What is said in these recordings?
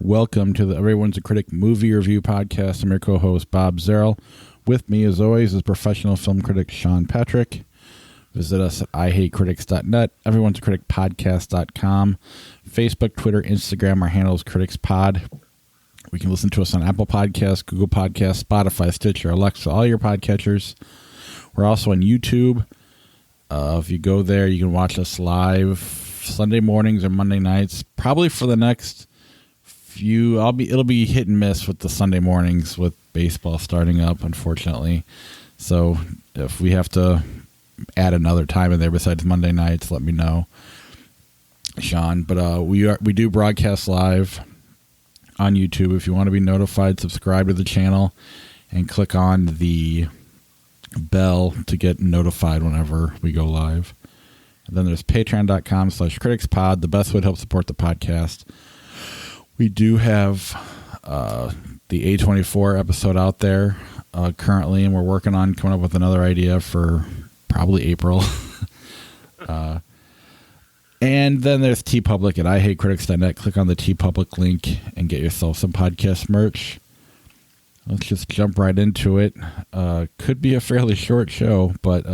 Welcome to the Everyone's a Critic movie review podcast. I'm your co-host, Bob Zerl. With me, as always, is professional film critic Sean Patrick. Visit us at ihatecritics.net, everyone's a critic podcast.com, Facebook, Twitter, Instagram. Our handle is CriticsPod. We can listen to us on Apple Podcasts, Google Podcasts, Spotify, Stitcher, Alexa, all your podcatchers. We're also on YouTube. If you go there, you can watch us live Sunday mornings or Monday nights. Probably for the next few, it'll be hit and miss with the Sunday mornings with baseball starting up, unfortunately. So if we have to add another time in there besides Monday nights, let me know, Sean. But we do broadcast live on YouTube. If you want to be notified, subscribe to the channel and click on the bell to get notified whenever we go live. And then there's patreon.com/criticspod, the best way to help support the podcast. We do have the A24 episode out there currently, and we're working on coming up with another idea for probably April. And then there's TeePublic at ihatecritics.net. Click on the TeePublic link and get yourself some podcast merch. Let's just jump right into it. Could be a fairly short show, but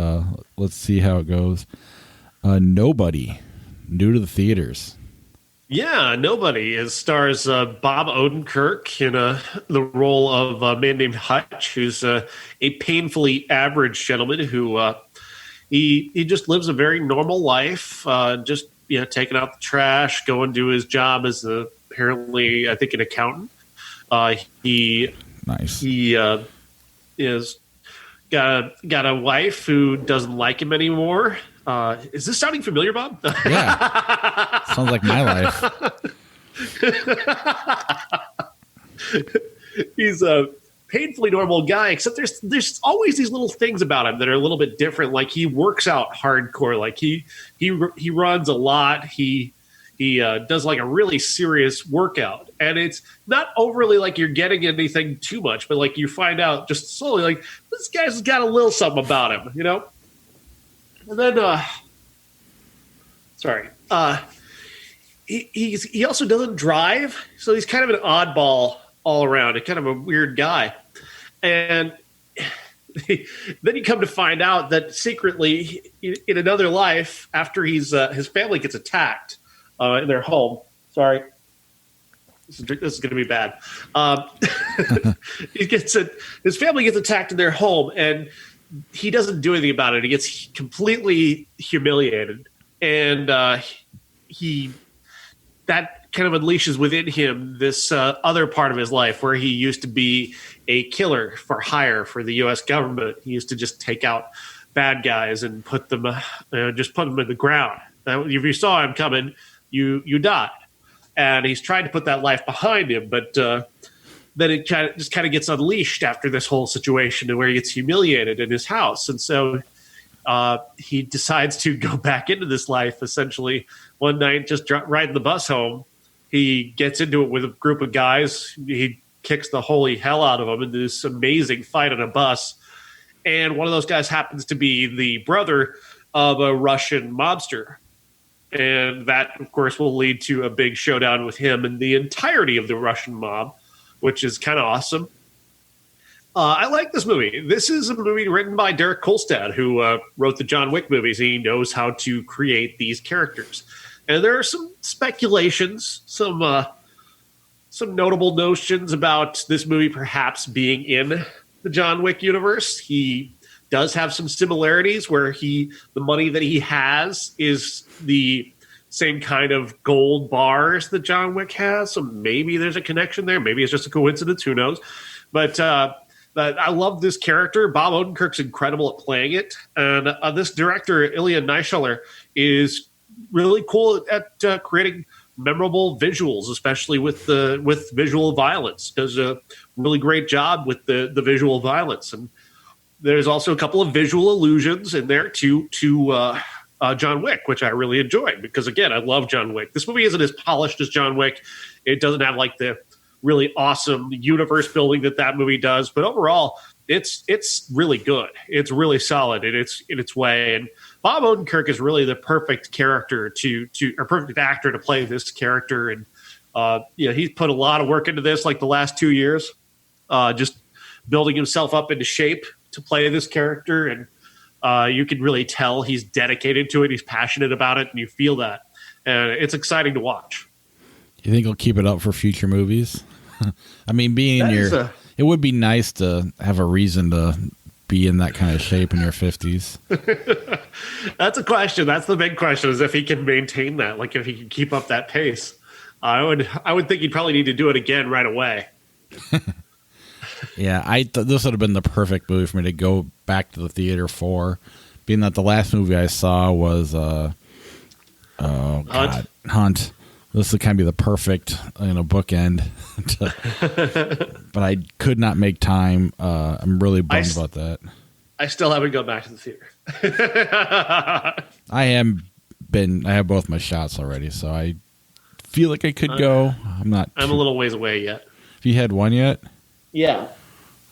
let's see how it goes. Nobody, new to the theaters. Yeah, Nobody. It stars Bob Odenkirk in the role of a man named Hutch, who's a painfully average gentleman who he just lives a very normal life, just taking out the trash, going to his job as apparently, I think, an accountant. He is got a wife who doesn't like him anymore. Is this sounding familiar, Bob? Yeah. Sounds like my life. He's a painfully normal guy, except there's always these little things about him that are a little bit different. Like he works out hardcore. Like he runs a lot. He does like a really serious workout, and it's not overly like you're getting anything too much, but like you find out just slowly, like this guy's got a little something about him, And then, he also doesn't drive, so he's kind of an oddball all around, kind of a weird guy. And then you come to find out that secretly, in another life, after his family gets attacked in their home. Sorry, this is going to be bad. His family gets attacked in their home, and he doesn't do anything about it. He gets completely humiliated, and that kind of unleashes within him this other part of his life where he used to be a killer for hire for the U.S. government. He used to just take out bad guys and put them in the ground. If you saw him coming, you died. And he's trying to put that life behind him, but then it kind of gets unleashed after this whole situation where he gets humiliated in his house. And so he decides to go back into this life essentially one night, just riding the bus home. He gets into it with a group of guys. He kicks the holy hell out of them in this amazing fight on a bus. And one of those guys happens to be the brother of a Russian mobster. And that, of course, will lead to a big showdown with him and the entirety of the Russian mob, which is kind of awesome. I like this movie. This is a movie written by Derek Kolstad, who wrote the John Wick movies. He knows how to create these characters. And there are some speculations, some notable notions about this movie perhaps being in the John Wick universe. He does have some similarities where the money that he has is the same kind of gold bars that John Wick has. So maybe there's a connection there. Maybe it's just a coincidence. Who knows? But I love this character. Bob Odenkirk's incredible at playing it. And this director, Ilya Naishuller, is really cool at creating memorable visuals, especially with visual violence. Does a really great job with the visual violence. And there's also a couple of visual allusions in there to John Wick, which I really enjoyed because, again, I love John Wick. This movie isn't as polished as John Wick. It doesn't have like the really awesome universe building that movie does, but overall, it's really good. It's really solid in its way. And Bob Odenkirk is really the perfect character or perfect actor to play this character. And He's put a lot of work into this, like the last 2 years, just building himself up into shape to play this character. And you can really tell he's dedicated to it. He's passionate about it, and you feel that. And it's exciting to watch. You think he'll keep it up for future movies? I mean, it would be nice to have a reason to be in that kind of shape in your 50s. That's a question. That's the big question, is if he can maintain that, like if he can keep up that pace. I would think he'd probably need to do it again right away. Yeah, this would have been the perfect movie for me to go back to the theater for, being that the last movie I saw was Hunt. This would kind of be the perfect bookend. But I could not make time. I'm really bummed about that. I still haven't gone back to the theater. I have both my shots already, so I feel like I could go. I'm a little ways away yet. Have you had one yet? Yeah.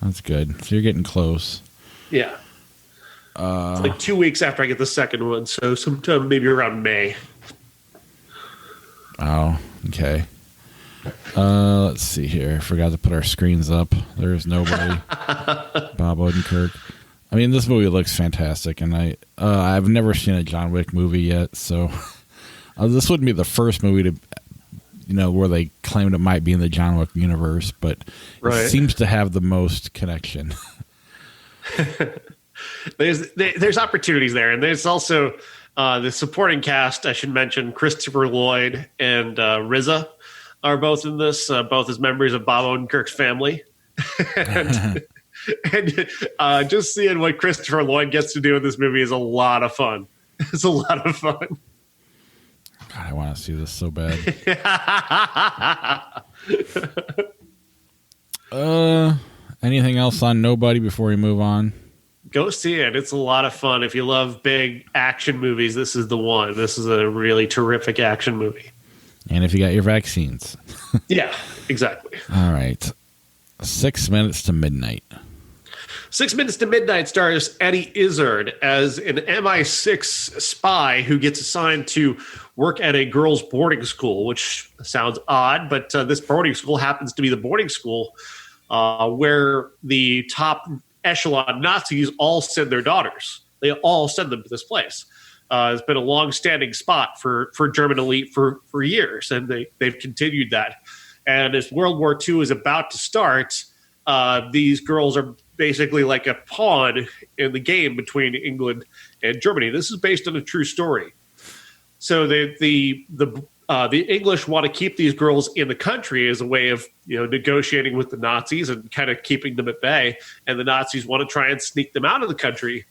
That's good. So you're getting close. Yeah. It's like 2 weeks after I get the second one, so sometime maybe around May. Oh, okay. Let's see here. I forgot to put our screens up. There's nobody. Bob Odenkirk. I mean, this movie looks fantastic, and I've never seen a John Wick movie yet, so this wouldn't be the first movie to, where they claimed it might be in the John Wick universe, but It seems to have the most connection. There's opportunities there, and there's also the supporting cast. I should mention Christopher Lloyd and RZA are both in this, both as members of Bob Odenkirk's family. and just seeing what Christopher Lloyd gets to do in this movie is a lot of fun. It's a lot of fun. God, I want to see this so bad. Anything else on Nobody before we move on? Go see it. It's a lot of fun. If you love big action movies, this is the one. This is a really terrific action movie. And if you got your vaccines. Yeah, exactly. All right. 6 Minutes to Midnight. 6 Minutes to Midnight stars Eddie Izzard as an MI6 spy who gets assigned to work at a girls' boarding school, which sounds odd, but this boarding school happens to be the boarding school where the top echelon Nazis all send their daughters. They all send them to this place. It's been a long-standing spot for German elite for years, and they've continued that. And as World War II is about to start, these girls are basically like a pawn in the game between England and Germany. This is based on a true story. So the English want to keep these girls in the country as a way of negotiating with the Nazis and kind of keeping them at bay. And the Nazis want to try and sneak them out of the country.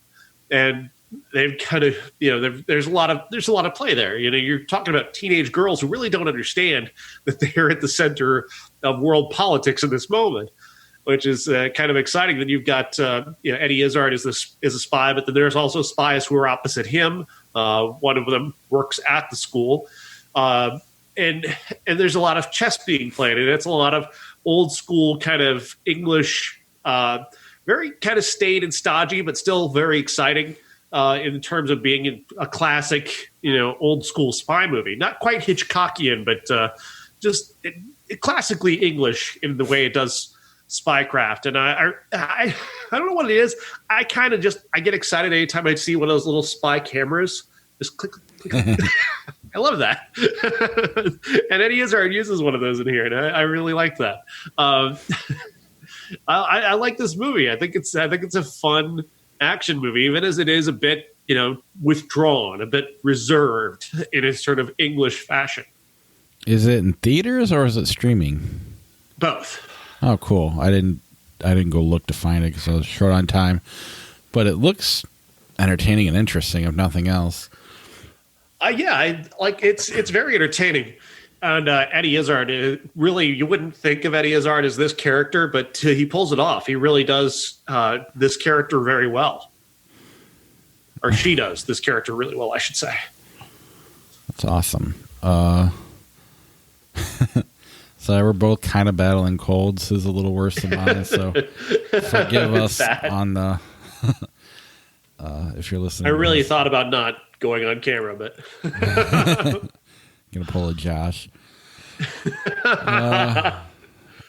And they've kind of there's a lot of play there. You're talking about teenage girls who really don't understand that they're at the center of world politics in this moment, which is kind of exciting. Then you've got Eddie Izzard is a spy, but then there's also spies who are opposite him. One of them works at the school, and there's a lot of chess being played, and it's a lot of old school kind of English, very kind of staid and stodgy, but still very exciting in terms of being a classic, old school spy movie. Not quite Hitchcockian, but just classically English in the way it does spycraft. And I don't know what it is. I get excited anytime I see one of those little spy cameras. Just click, click, click. I love that. And Eddie Izzard uses one of those in here, and I really like that. I like this movie. I think it's a fun action movie, even as it is a bit, withdrawn, a bit reserved in a sort of English fashion. Is it in theaters or is it streaming? Both. Oh, cool. I didn't go look to find it because I was short on time, but it looks entertaining and interesting, if nothing else. It's very entertaining. And Eddie Izzard, really, you wouldn't think of Eddie Izzard as this character, but he pulls it off. He really does this character very well. Or she does this character really well, I should say. That's awesome. So we're both kind of battling colds. His is a little worse than mine, so forgive us on the if you're listening. I really thought about not going on camera, but gonna pull a Josh.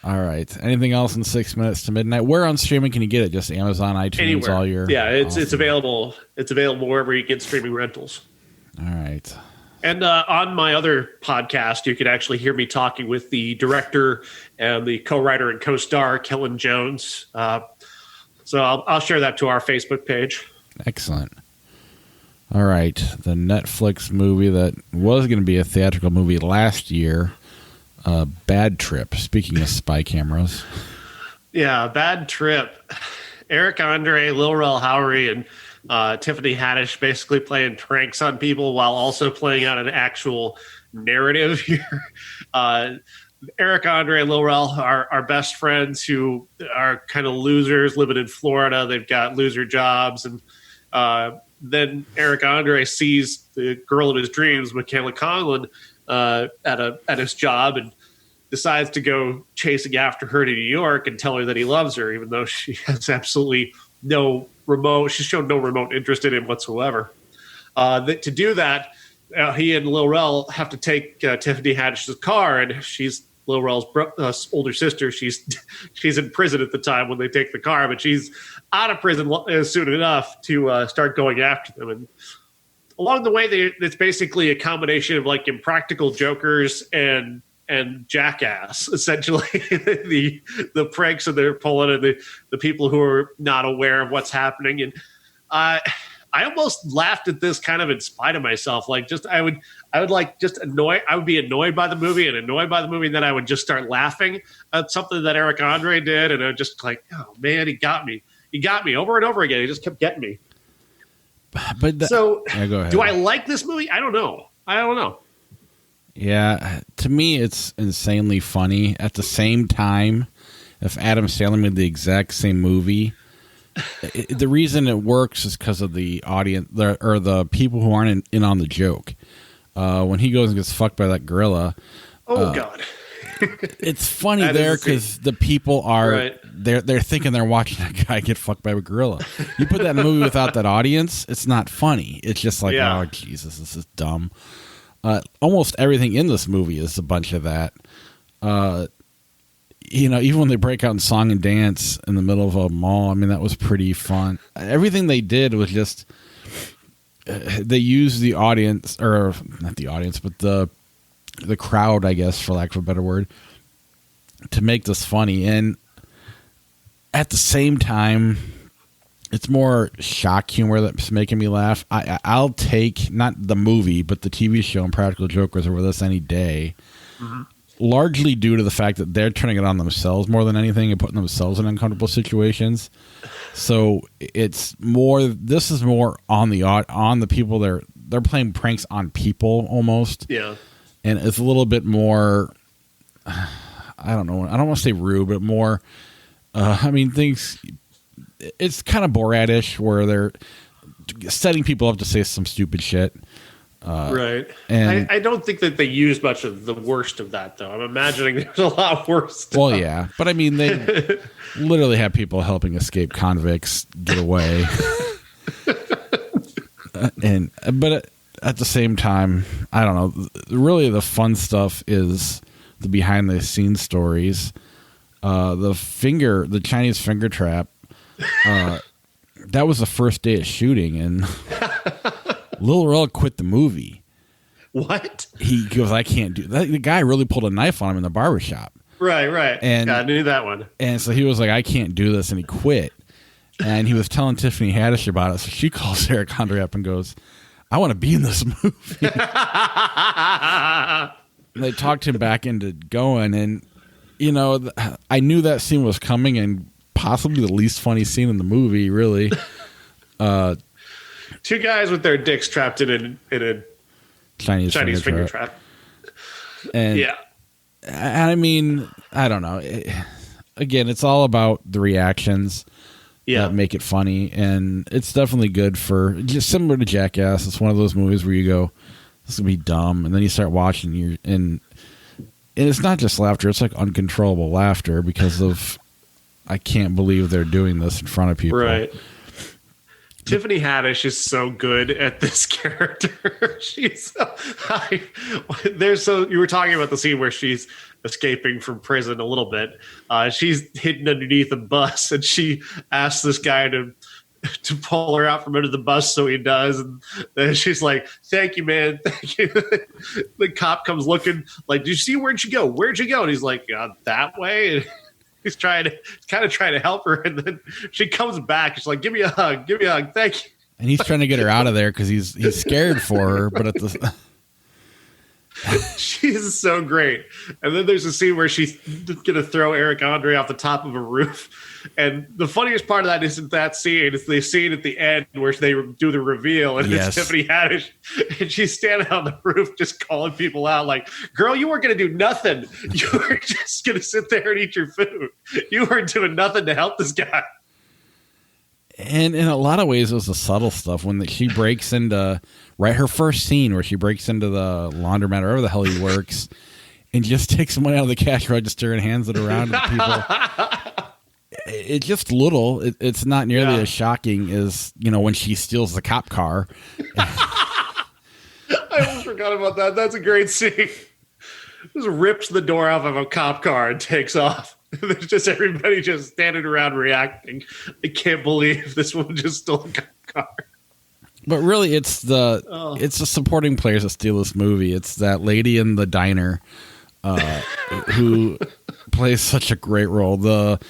All right. Anything else in 6 minutes to midnight? Where on streaming can you get it? Just Amazon, iTunes, Anywhere. all your. Yeah, it's awesome. available. It's available wherever you get streaming rentals. All right. And on my other podcast, you can actually hear me talking with the director and the co-writer and co-star, Kellen Jones. So I'll share that to our Facebook page. Excellent. All right. The Netflix movie that was going to be a theatrical movie last year, Bad Trip. Speaking of spy cameras. Yeah, Bad Trip. Eric Andre, Lil Rel Howery, and Tiffany Haddish basically playing pranks on people while also playing out an actual narrative here. Eric Andre and Lil Rel are best friends who are kind of losers living in Florida. They've got loser jobs. And then Eric Andre sees the girl of his dreams, Michaela Conlon, at his job and decides to go chasing after her to New York and tell her that he loves her, even though she has absolutely she's shown no remote interest in him whatsoever. To do that, he and Lil Rel have to take Tiffany Haddish's car, and she's Lil Rel's older sister. She's in prison at the time when they take the car, but she's out of prison soon enough to start going after them. And along the way, it's basically a combination of like Impractical Jokers and Jackass, essentially. the pranks that they're pulling and the people who are not aware of what's happening. And I almost laughed at this kind of in spite of myself. Like, just I would be annoyed by the movie and then I would just start laughing at something that Eric Andre did, and I would just like, oh man, he got me over and over again. He just kept getting me. But go ahead. Do I I like this movie? I don't know. Yeah, to me, it's insanely funny. At the same time, if Adam Sandler made the exact same movie, the reason it works is because of the audience or the people who aren't in on the joke. When he goes and gets fucked by that gorilla. Oh God! It's funny there because the people are right. They're thinking they're watching a guy get fucked by a gorilla. You put that in a movie without that audience, it's not funny. It's just like, oh Jesus, this is dumb. Almost everything in this movie is a bunch of that. Even when they break out in song and dance in the middle of a mall, I mean, that was pretty fun. Everything they did was just they used the audience, or not the audience, but the crowd, I guess, for lack of a better word, to make this funny. And at the same time, it's more shock humor that's making me laugh. I'll take, not the movie, but the TV show Impractical Jokers over this any day. Mm-hmm. Largely due to the fact that they're turning it on themselves more than anything and putting themselves in uncomfortable situations. So this is more on the people. They're playing pranks on people almost. Yeah. And it's a little bit more, I don't know. I don't want to say rude, but more, it's kind of Borat-ish where they're setting people up to say some stupid shit. Right. And I don't think that they use much of the worst of that, though. I'm imagining there's a lot worse stuff. Well, yeah. But, I mean, they literally have people helping escape convicts get away. But at the same time, I don't know. Really, the fun stuff is the behind-the-scenes stories. The Chinese finger trap, that was the first day of shooting, and Lil Rel quit the movie. What? He goes, I can't do that. The guy really pulled a knife on him in the barbershop. Right. And I knew that one. And so he was like, I can't do this, and he quit. And he was telling Tiffany Haddish about it, so she calls Eric Andre up and goes, I want to be in this movie. And they talked him back into going, and I knew that scene was coming, and possibly the least funny scene in the movie, really. Two guys with their dicks trapped in a Chinese finger trap. And yeah. I mean, I don't know. Again, it's all about the reactions that make it funny, and it's definitely good for, just similar to Jackass. It's one of those movies where you go, this is going to be dumb, and then you start watching, and it's not just laughter, it's like uncontrollable laughter because of, I can't believe they're doing this in front of people. Right. Tiffany Haddish is so good at this character. She's you were talking about the scene where she's escaping from prison a little bit. She's hidden underneath a bus, and she asks this guy to pull her out from under the bus, so he does, and then she's like, "Thank you, man, thank you." The cop comes looking like, "Did you see where'd you go? Where'd you go?" And he's like, "That way." And he's trying to help her, and then she comes back. She's like, "Give me a hug, thank you." And he's trying to get her out of there because he's scared for her, but at the she's so great. And then there's a scene where she's gonna throw Eric Andre off the top of a roof. And the funniest part of that isn't that scene. It's the scene at the end where they do the reveal, and it's Tiffany Haddish, and she's standing on the roof just calling people out like, "Girl, you weren't going to do nothing. You were just going to sit there and eat your food. You weren't doing nothing to help this guy." And in a lot of ways, it was the subtle stuff when she breaks into her first scene where she breaks into the laundromat or wherever the hell he works and just takes money out of the cash register and hands it around to people. It's just little. It's not nearly as shocking as, when she steals the cop car. I almost forgot about that. That's a great scene. Just rips the door off of a cop car and takes off. There's just everybody just standing around reacting. I can't believe this woman just stole a cop car. But really, it's the supporting players that steal this movie. It's that lady in the diner who plays such a great role. The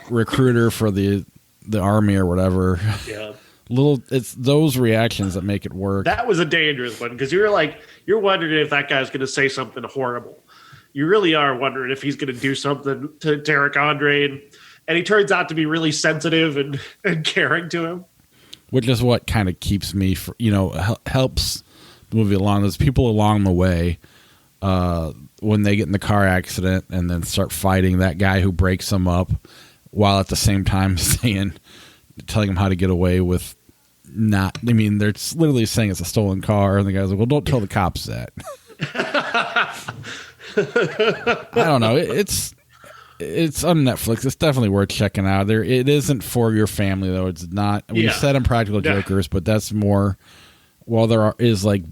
recruiter for the army or whatever. Yeah. It's those reactions that make it work. That was a dangerous one because you're wondering if that guy's going to say something horrible. You really are wondering if he's going to do something to Eric Andre, and he turns out to be really sensitive and caring to him. Which is what kind of keeps me, helps the movie along. There's people along the way when they get in the car accident and then start fighting that guy who breaks them up, while at the same time telling him how to get away with not. I mean, they're literally saying it's a stolen car, and the guy's like, "Well, don't tell the cops that." I don't know. It's on Netflix. It's definitely worth checking out. It isn't for your family though. It's not. We said Impractical Jokers, but that's more. While there is like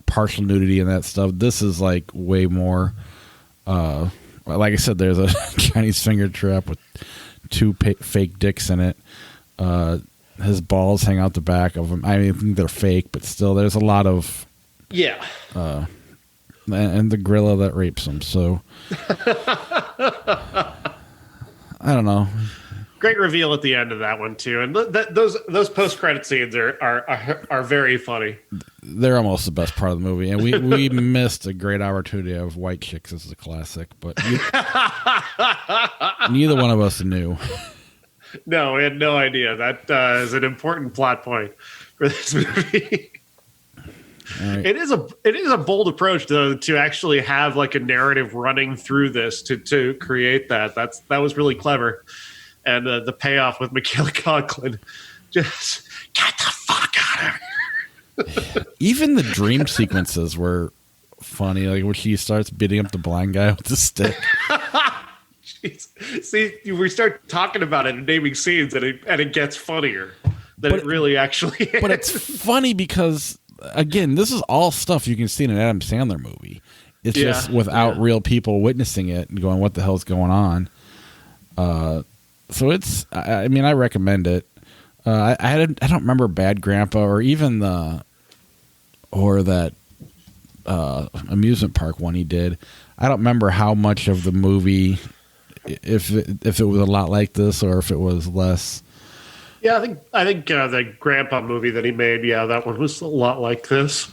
partial nudity and that stuff, this is like way more. Like I said, there's a Chinese finger trap with two fake dicks in it. His balls hang out the back of him. I mean, I think they're fake, but still, there's a lot of and the gorilla that rapes him. So I don't know. Great reveal at the end of that one too, and those post credit scenes are very funny. They're almost the best part of the movie, and we missed a great opportunity of White Chicks as a classic, but neither one of us knew. No, we had no idea. That is an important plot point for this movie. Right. It is a bold approach to actually have like a narrative running through this to create that. That was really clever, and the payoff with Michaela Conklin, just get the fuck out of here. Even the dream sequences were funny, like when she starts beating up the blind guy with the stick. See, we start talking about it and naming scenes, and it gets funnier than it really actually is. But it's funny because, again, this is all stuff you can see in an Adam Sandler movie. It's just without real people witnessing it and going, what the hell's going on? So it's, I mean, I recommend it. I don't remember Bad Grandpa or even that amusement park one he did. I don't remember how much of the movie, if it was a lot like this or if it was less. Yeah, I think the Grandpa movie that he made, that one was a lot like this.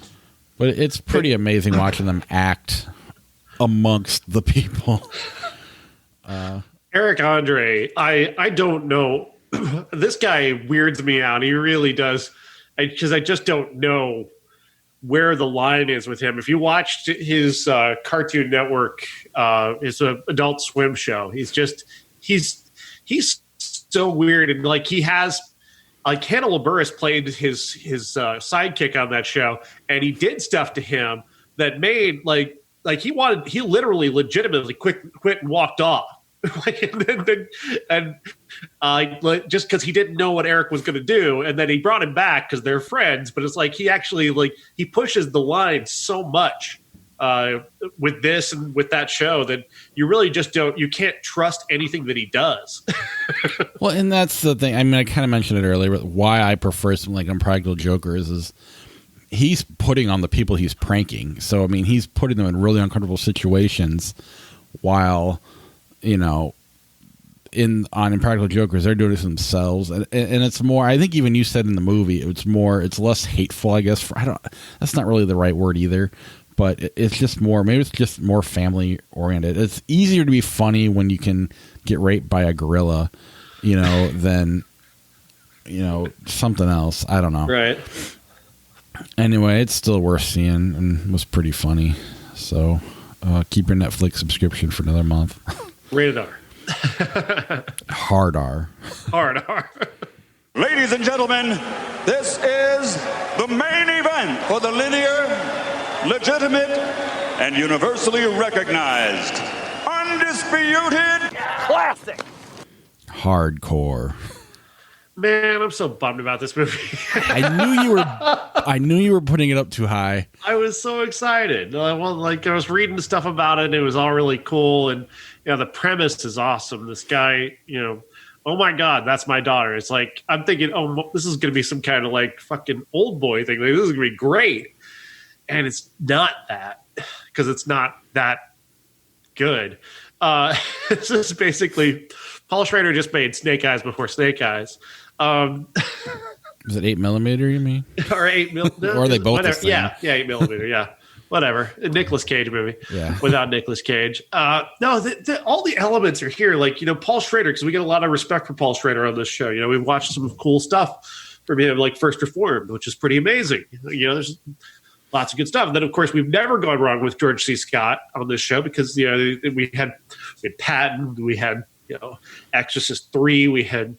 But it's pretty amazing watching them act amongst the people. Eric Andre, I don't know. This guy weirds me out. He really does. Because I just don't know where the line is with him. If you watched his Cartoon Network, his Adult Swim show, he's so weird, and like he has, like Hannibal Buress played his sidekick on that show, and he did stuff to him that made like he legitimately quit and walked off. and just because he didn't know what Eric was going to do, and then he brought him back because they're friends. But it's like he actually he pushes the line so much with this and with that show that you really just you can't trust anything that he does. Well, and that's the thing. I mean, I kind of mentioned it earlier. But why I prefer something like Impractical Jokers is he's putting on the people he's pranking. So I mean, he's putting them in really uncomfortable situations while, you know, on Impractical Jokers, they're doing it themselves, and it's more. I think even you said in the movie, it's less hateful. I guess that's not really the right word either, but it's just more. Maybe it's just more family oriented. It's easier to be funny when you can get raped by a gorilla, you know, than something else. I don't know. Right. Anyway, it's still worth seeing and was pretty funny. So keep your Netflix subscription for another month. Rated R. Hard R. Hard R. Ladies and gentlemen, this is the main event for the linear, legitimate, and universally recognized, undisputed classic. Hardcore. Man, I'm so bummed about this movie. I knew you were putting it up too high. I was so excited. I was reading stuff about it, and it was all really cool. And the premise is awesome. This guy, oh my God, that's my daughter. It's like I'm thinking, oh, this is going to be some kind of like fucking old boy thing. Like, this is going to be great, and it's not that because it's not that good. It's just basically Paul Schrader just made Snake Eyes before Snake Eyes. Is it 8mm? You mean? Or 8mm? No, or are they both? Whatever. The same? Yeah, 8mm. Yeah, whatever. A Nicolas Cage movie. Yeah. Without Nicolas Cage. No, all the elements are here. Like Paul Schrader, because we get a lot of respect for Paul Schrader on this show. We've watched some cool stuff from him, like First Reformed, which is pretty amazing. There's lots of good stuff. And then, of course, we've never gone wrong with George C. Scott on this show because we had Patton, we had Exorcist 3, we had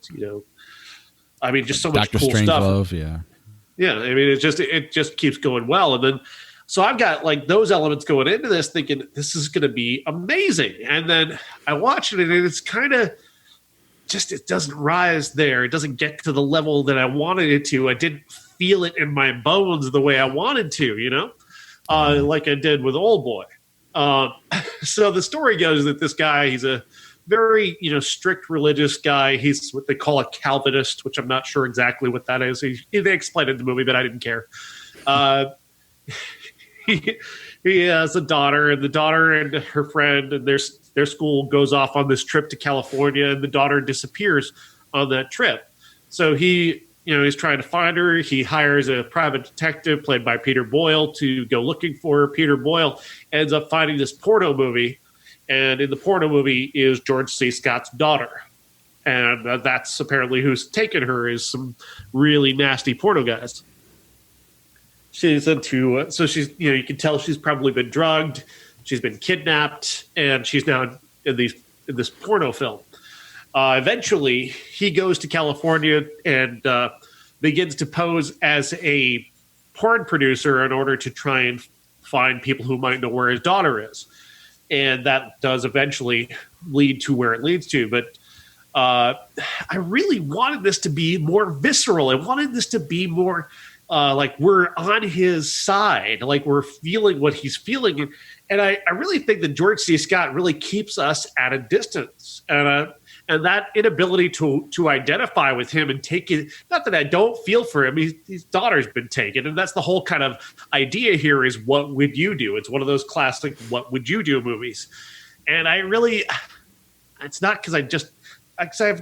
just so much Dr. cool stuff. Strangelove, yeah. Yeah, I mean, it just keeps going well. And then, so I've got like those elements going into this thinking this is going to be amazing. And then I watch it and it's kind of just, it doesn't rise there. It doesn't get to the level that I wanted it to. I didn't feel it in my bones the way I wanted to, like I did with Old Boy. So the story goes that this guy, he's a very, strict religious guy. He's what they call a Calvinist, which I'm not sure exactly what that is. They explained it in the movie, but I didn't care. He has a daughter, and the daughter and her friend and their school goes off on this trip to California, and the daughter disappears on that trip. So he's trying to find her. He hires a private detective played by Peter Boyle to go looking for her. Peter Boyle ends up finding this porno movie. And in the porno movie is George C. Scott's daughter. And that's apparently who's taken her is some really nasty porno guys. She's into, so she's, you can tell she's probably been drugged. She's been kidnapped and she's now in this porno film. Eventually he goes to California and begins to pose as a porn producer in order to try and find people who might know where his daughter is. And that does eventually lead to where it leads to. But I really wanted this to be more visceral. I wanted this to be more like we're on his side, like we're feeling what he's feeling. And I really think that George C. Scott really keeps us at a distance. And that inability to identify with him and take it, not that I don't feel for him, his daughter's been taken. And that's the whole kind of idea here is what would you do? It's one of those classic what would you do movies. And I really, it's not because I've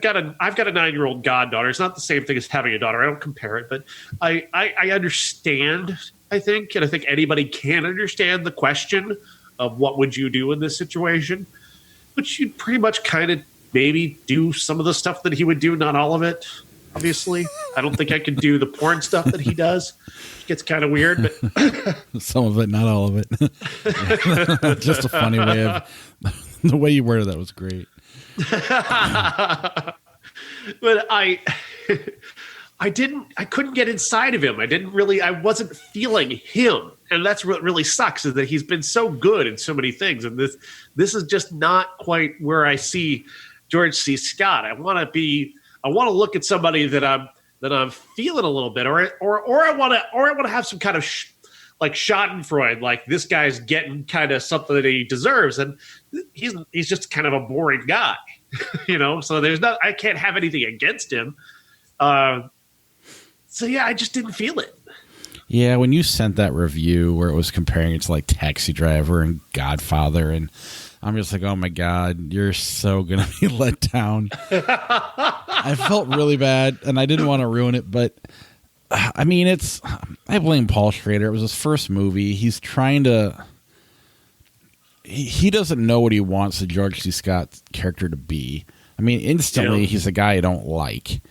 got a 9-year-old goddaughter. It's not the same thing as having a daughter. I don't compare it, but I understand, I think, and I think anybody can understand the question of what would you do in this situation, but you'd pretty much kind of maybe do some of the stuff that he would do, not all of it, obviously. I don't think I could do the porn stuff that he does. It gets kind of weird, but some of it, not all of it. Just a funny way of the way you worded that was great. But I couldn't get inside of him. I wasn't feeling him. and that's what really sucks, is that he's been so good in so many things, and this is just not quite where I see George C. Scott. I want to look at somebody that I'm feeling a little bit, or I want to have some kind of like Schadenfreude, like this guy's getting kind of something that he deserves, and he's just kind of a boring guy, So I can't have anything against him. So yeah, I just didn't feel it. Yeah, when you sent that review where it was comparing it to like Taxi Driver and Godfather, and I'm just like, oh my God, you're so going to be let down. I felt really bad, and I didn't want to ruin it, but I mean, I blame Paul Schrader. It was his first movie. He's trying to, he doesn't know what he wants the George C. Scott character to be. I mean, instantly, he's a guy I don't like.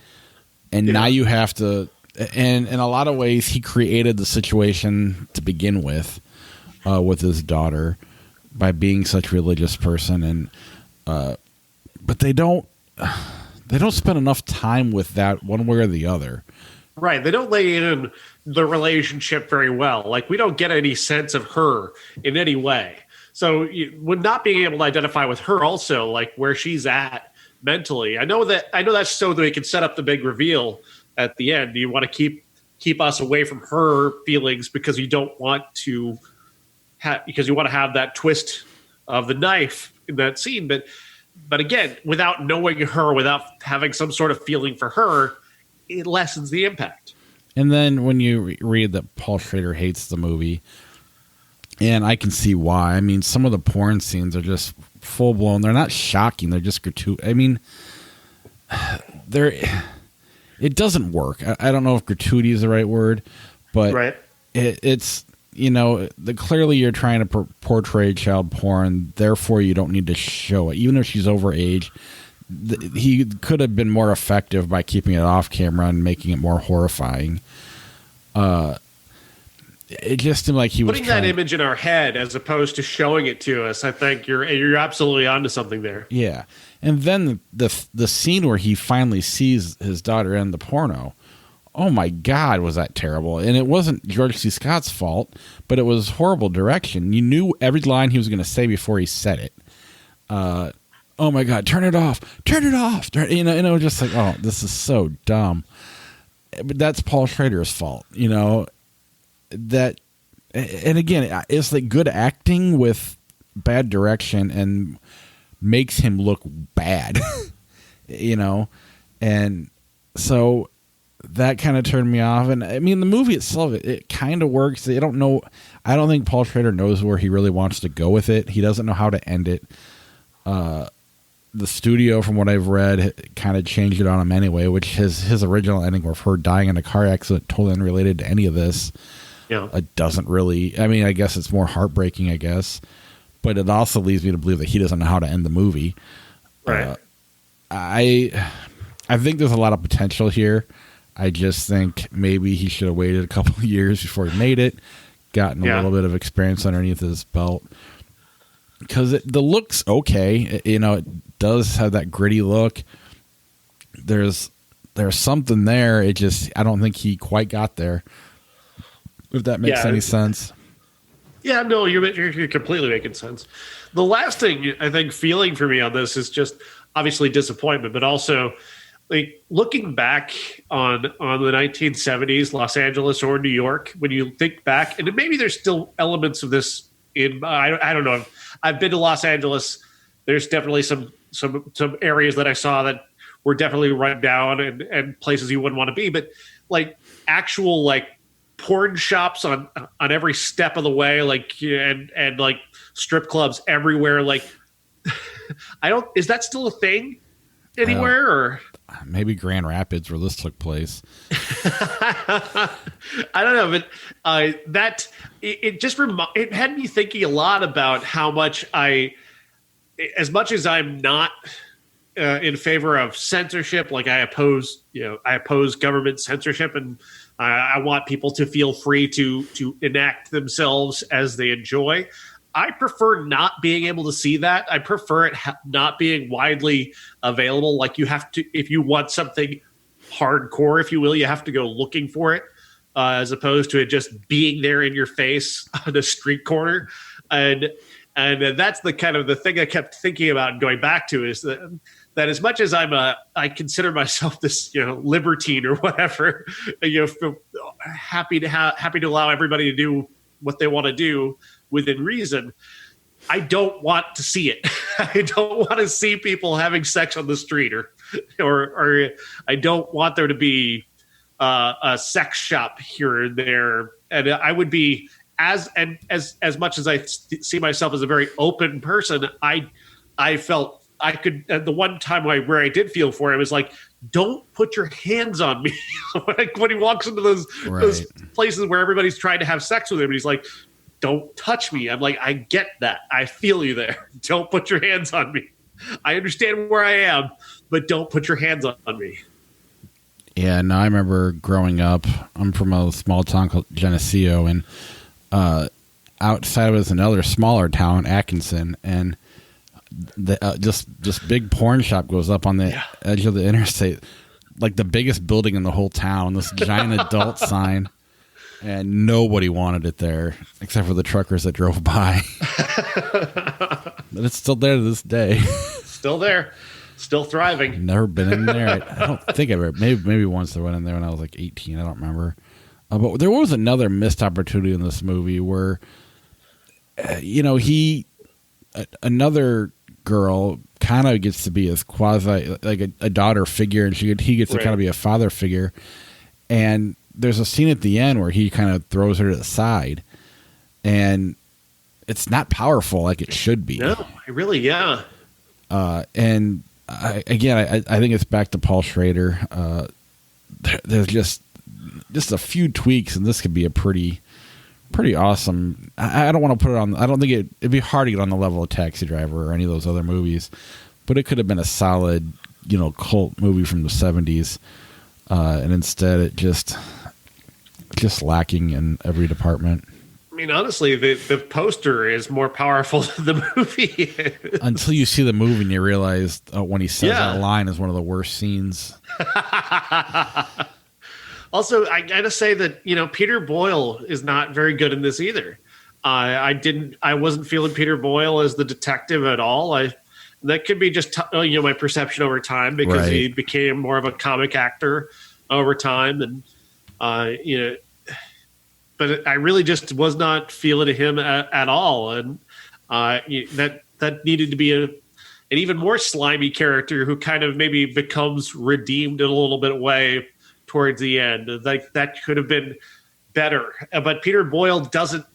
And now you have to, and in a lot of ways, he created the situation to begin with his daughter by being such a religious person, and but they don't spend enough time with that one way or the other. Right, they don't lay in the relationship very well. Like, we don't get any sense of her in any way. So, with not being able to identify with her, also like where she's at mentally, I know that's so that we can set up the big reveal at the end. You want to keep us away from her feelings because you don't want to because you want to have that twist of the knife in that scene. But again, without knowing her, without having some sort of feeling for her, it lessens the impact. And then when you read that Paul Schrader hates the movie, and I can see why. I mean, some of the porn scenes are just full blown. They're not shocking. They're just gratuitous. I mean, it doesn't work. I don't know if gratuity is the right word, but it's clearly you're trying to portray child porn. Therefore, you don't need to show it, even if she's over age. He could have been more effective by keeping it off camera and making it more horrifying. It just seemed like he was putting that image in our head as opposed to showing it to us. I think you're absolutely onto something there. Yeah, and then the scene where he finally sees his daughter in the porno. Oh my God, was that terrible? And it wasn't George C. Scott's fault, but it was horrible direction. You knew every line he was going to say before he said it. Oh my God, turn it off. And it was just like, oh, this is so dumb. But that's Paul Schrader's fault, that, and again, it's like good acting with bad direction and makes him look bad, and so that kind of turned me off. And I mean, the movie itself, it kind of works. I don't think Paul Schrader knows where he really wants to go with it. He doesn't know how to end it. The studio, from what I've read, kind of changed it on him anyway, which his original ending of her dying in a car accident, totally unrelated to any of this. It doesn't really, I mean, I guess it's more heartbreaking, I guess, but it also leads me to believe that he doesn't know how to end the movie. Right. I think there's a lot of potential here. I just think maybe he should have waited a couple of years before he made it, gotten a little bit of experience underneath his belt. Because the look's okay. It does have that gritty look. There's something there. I don't think he quite got there. If that makes any sense. Yeah, no, you're completely making sense. The last thing I think feeling for me on this is just obviously disappointment, but also like looking back on the 1970s, Los Angeles or New York, when you think back, and maybe there's still elements of this in, I don't know. I've been to Los Angeles. There's definitely some areas that I saw that were definitely run down and places you wouldn't want to be, but like actual like porn shops on every step of the way, like and like strip clubs everywhere. Like, is that still a thing anywhere? Or maybe Grand Rapids where this took place. I don't know, but it had me thinking a lot about how much as much as I'm not in favor of censorship, like I oppose government censorship, and I want people to feel free to enact themselves as they enjoy. I prefer not being able to see that. I prefer it not being widely available. Like, you have to, if you want something hardcore, if you will, you have to go looking for it. as opposed to it just being there in your face on a street corner. And that's the kind of the thing I kept thinking about and going back to is that as much as I consider myself this, libertine or whatever, happy to allow everybody to do what they want to do within reason, I don't want to see it. I don't want to see people having sex on the street, or I don't want there to be a sex shop here and there. And I would be as much as I see myself as a very open person, I felt I could. The one time where I did feel for it was like, don't put your hands on me. when he walks into those places where everybody's trying to have sex with him, and he's like, don't touch me. I'm like, I get that. I feel you there. Don't put your hands on me. I understand where I am, but don't put your hands on me. Yeah, no, I remember growing up. I'm from a small town called Geneseo, and outside was another smaller town, Atkinson, and this big porn shop goes up on the edge of the interstate, like the biggest building in the whole town. This giant adult sign. And nobody wanted it there except for the truckers that drove by. But it's still there to this day. Still there. Still thriving. Never been in there. I don't think I've ever. Maybe once I went in there when I was like 18. I don't remember. But there was another missed opportunity in this movie where, another girl kind of gets to be his quasi, like a daughter figure, and he gets to kind of be a father figure. And there's a scene at the end where he kind of throws her to the side, and it's not powerful like it should be. No, really, yeah. And I think it's back to Paul Schrader. There's just a few tweaks, and this could be a pretty awesome. I don't want to put it on. I don't think it'd be hard to get on the level of Taxi Driver or any of those other movies, but it could have been a solid, cult movie from the 70s. And instead, it just lacking in every department. I mean, honestly, the poster is more powerful than the movie is. Until you see the movie and you realize when he says that line is one of the worst scenes. Also, I gotta say that Peter Boyle is not very good in this either. I wasn't feeling Peter Boyle as the detective at all. That could be just my perception over time because he became more of a comic actor over time, and but I really just was not feeling him at all, and that needed to be an even more slimy character who kind of maybe becomes redeemed in a little bit way towards the end. Like that could have been better, but Peter Boyle doesn't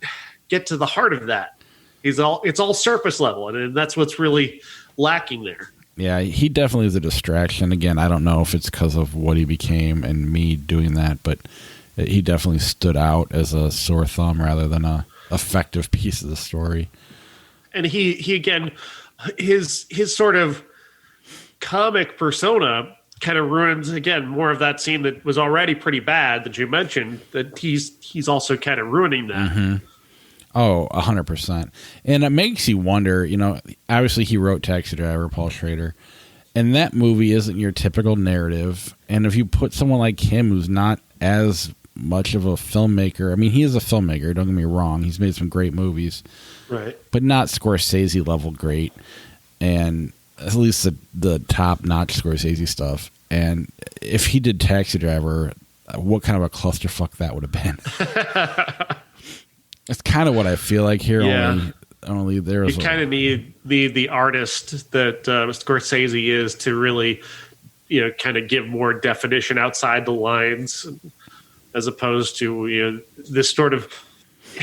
get to the heart of that. It's all surface level, and that's what's really lacking there. Yeah, he definitely is a distraction. Again, I don't know if it's because of what he became and me doing that, but he definitely stood out as a sore thumb rather than a effective piece of the story. And he again, his sort of comic persona kind of ruins again more of that scene that was already pretty bad that you mentioned. That he's also kind of ruining that. Mm-hmm. Oh, 100%. And it makes you wonder, obviously he wrote Taxi Driver, Paul Schrader, and that movie isn't your typical narrative. And if you put someone like him who's not as much of a filmmaker, I mean, he is a filmmaker, don't get me wrong. He's made some great movies. Right. But not Scorsese level great. And at least the top-notch Scorsese stuff. And if he did Taxi Driver, what kind of a clusterfuck that would have been. It's kind of what I feel like here. Yeah. Only there's you kind of need the artist that Scorsese is to really, kind of give more definition outside the lines, as opposed to this sort of.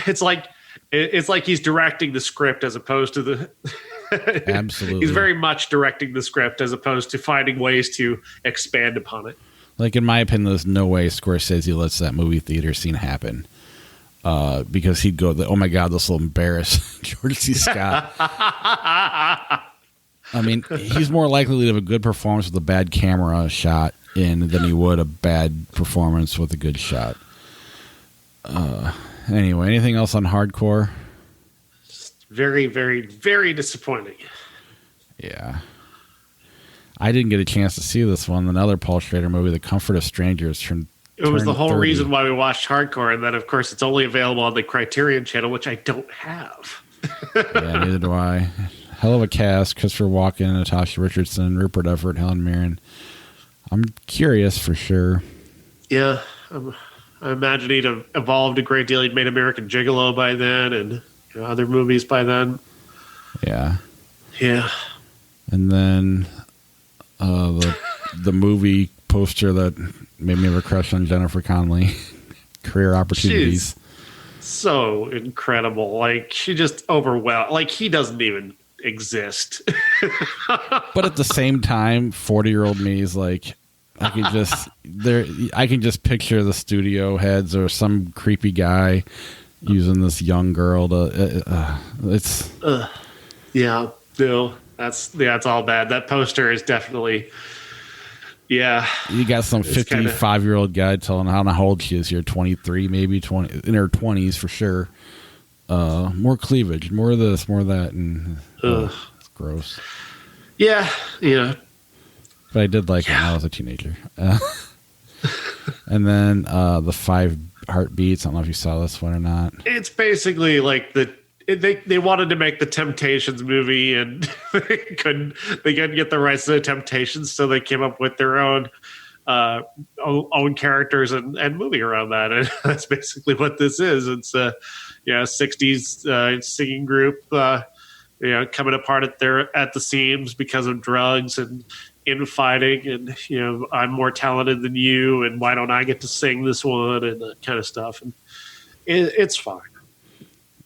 It's like he's directing the script as opposed to the. Absolutely, he's very much directing the script as opposed to finding ways to expand upon it. Like in my opinion, there's no way Scorsese lets that movie theater scene happen. Because he'd go, oh my God, this will embarrass George C. Scott. I mean, he's more likely to have a good performance with a bad camera shot than he would a bad performance with a good shot. Anyway, anything else on Hardcore? Very, very, very disappointing. Yeah. I didn't get a chance to see this one. Another Paul Schrader movie, The Comfort of Strangers, turned It was the whole 30. reason why we watched Hardcore, and then of course it's only available on the Criterion channel, which I don't have. Yeah, neither do I. Hell of a cast: Christopher Walken, Natasha Richardson, Rupert Everett, Helen Mirren. I'm curious for sure. Yeah, I imagine he'd have evolved a great deal. He'd made American Gigolo by then, and other movies by then. Yeah. Yeah. And then the movie poster that made me have a crush on Jennifer Connelly. Career opportunities. She's so incredible. Like, she just overwhelmed. Like, he doesn't even exist. But at the same time, 40-year-old me is like, I can just picture the studio heads or some creepy guy using this young girl to. Yeah, no, that's all bad. That poster is definitely. Yeah, you got some 55-year-old guy telling how old she is here, 23, maybe 20, in her 20s for sure. More cleavage, more of this, more of that, and it's gross. Yeah, yeah. But I did like it when I was a teenager. And then the 5 Heartbeats. I don't know if you saw this one or not. It's basically like they wanted to make the Temptations movie, and they couldn't get the rights to the Temptations, so they came up with their own characters and movie around that. And that's basically what this is. It's a 60s singing group coming apart at the seams because of drugs and infighting, and I'm more talented than you, and why don't I get to sing this one, and that kind of stuff. And it's fine.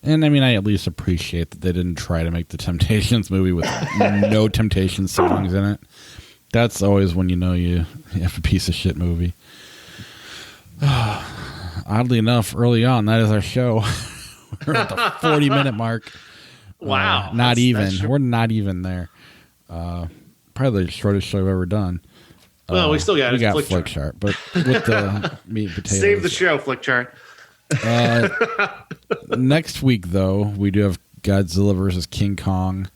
And I mean, I at least appreciate that they didn't try to make the Temptations movie with no Temptations songs in it. That's always when you have a piece of shit movie. Oddly enough, early on, that is our show. We're at the 40-minute mark. Wow. Not even. We're not even there. Probably the shortest show I've ever done. Well, we still got Flick Chart, but with the meat and potatoes. Save the show, Flick Chart. Next week, though, we do have Godzilla versus King Kong.